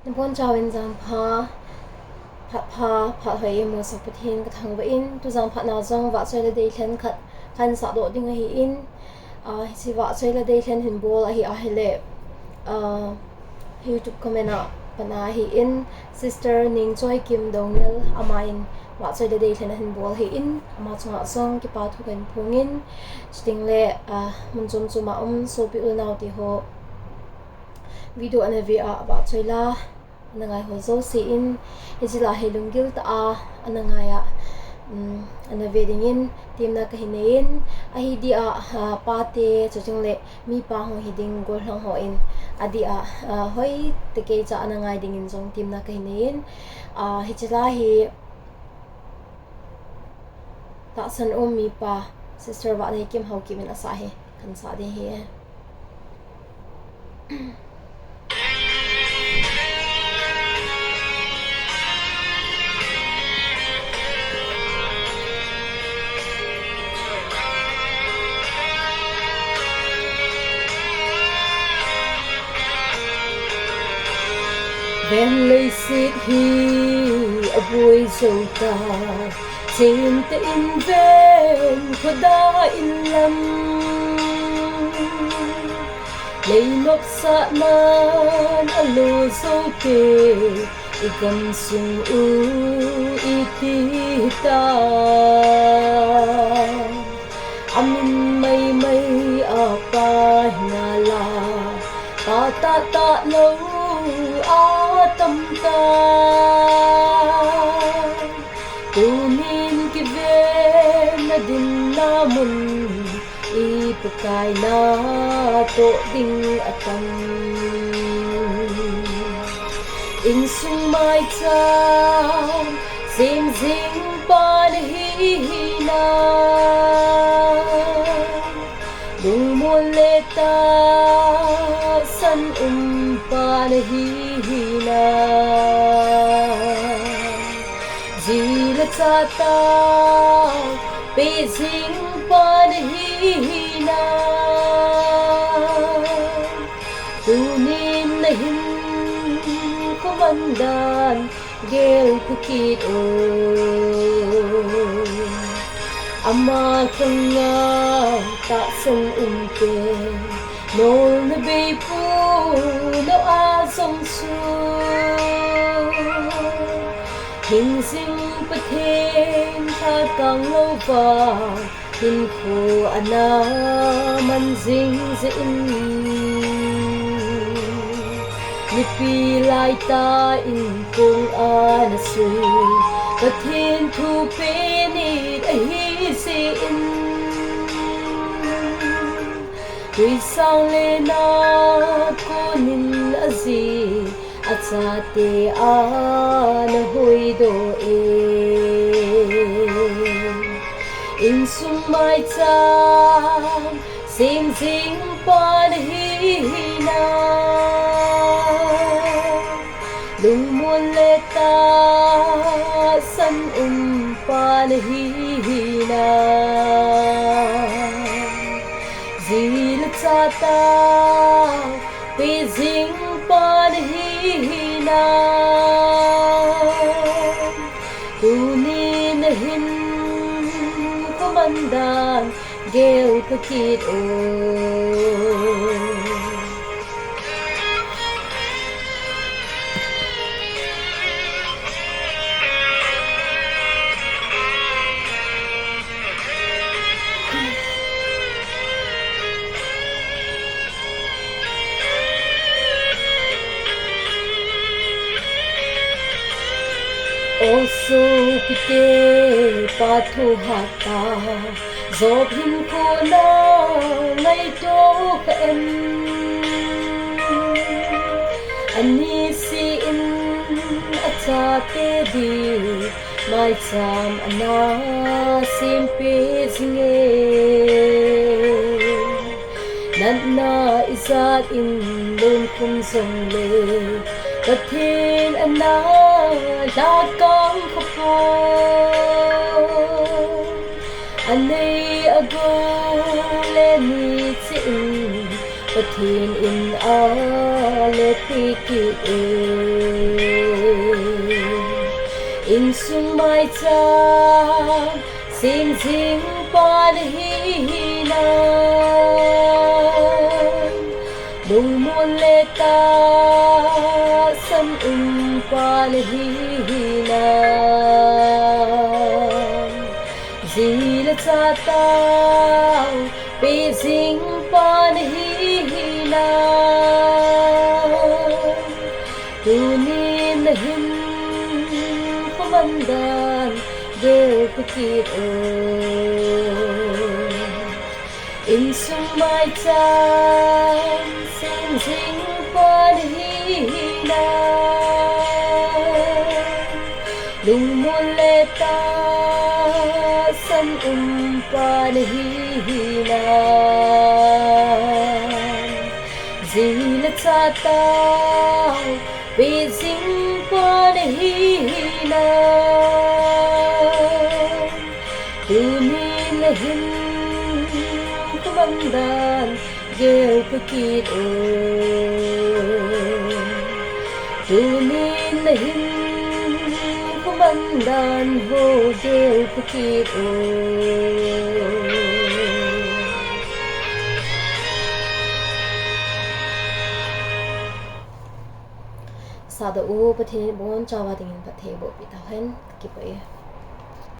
Napon chawin zang phatthei mo sa Pathen ka thang in tu zang phatna zong Vahchoilaa Deilhen khat kan sa do ding hi in si Vahchoilaa Deilhen hin bol hi ahile YouTube comment pana hi in sister Neichoikim Doungel amain Vahchoilaa Deilhen hin bol hi in ama chunga song ki pa thu kan phungin stingle munchom chuma so pi ulnau ti ho video ana vi Vahchoilaa ngai ho jouse in ejila helungil ta anangaya ana vedingin timna kahinein ahi dia pate chojingle Mipa ho hiding gol hlang ho in adia hoi teke cha anangai dingin jong timna kahinein hijila hi Tahsan Mipa sister Vahneikim Haokip min asahe kan sa de hi Ven lây xịt hi vui dâu ta trên ta in ven khoda in lâm lấy nóc sa man alo dâu kê ikam sung iti ta amin may may apa ngala ta lâu tâm ta tunin ki ve na din namun ipakai na to ding atam in sung mai cha sim zing pan hi na dung mole ta san pan hi na zila chata pe zing pan hi na tunin na hin komandan gel kukit o ama kanga Tahsan pe nol na bay po no asong su hình sinh Pathen tha càng lâu và hình khổ ana man ding zin nipi lai ta in kong ana sui Pathen thu pe ni ahi sin tuy sang le na ko nin azi achate na hoi do in sung mai cha sim zing pan hi na lung muôn le ta san pan hi na zila chata pe zing pan hi na tunin hin komandan gel kakit o oso pite pathu hata zobhin ko na ngai to ka em ani si in achate di mai cham ana simpe zinge nanna izat in lon kum song le Pathen ana la kang khapo anei ago le ni chin Pathen in a le pi ki in sung mai chan sim jing pan hi na lung mon le ta san pan hi na zil cha tao pe jing pan hi na tunin hin pamandan gel pikit in sung mai chan sim jing pan hi na lung mon le ta san pan hi na zil cha tao pe jing pan hi na tunin hin pamandan gel pikit tunin hin pamandan ho gel pikit Sada u Pathen bon chawa dingin phatthei bo pi Adeilhen Kippe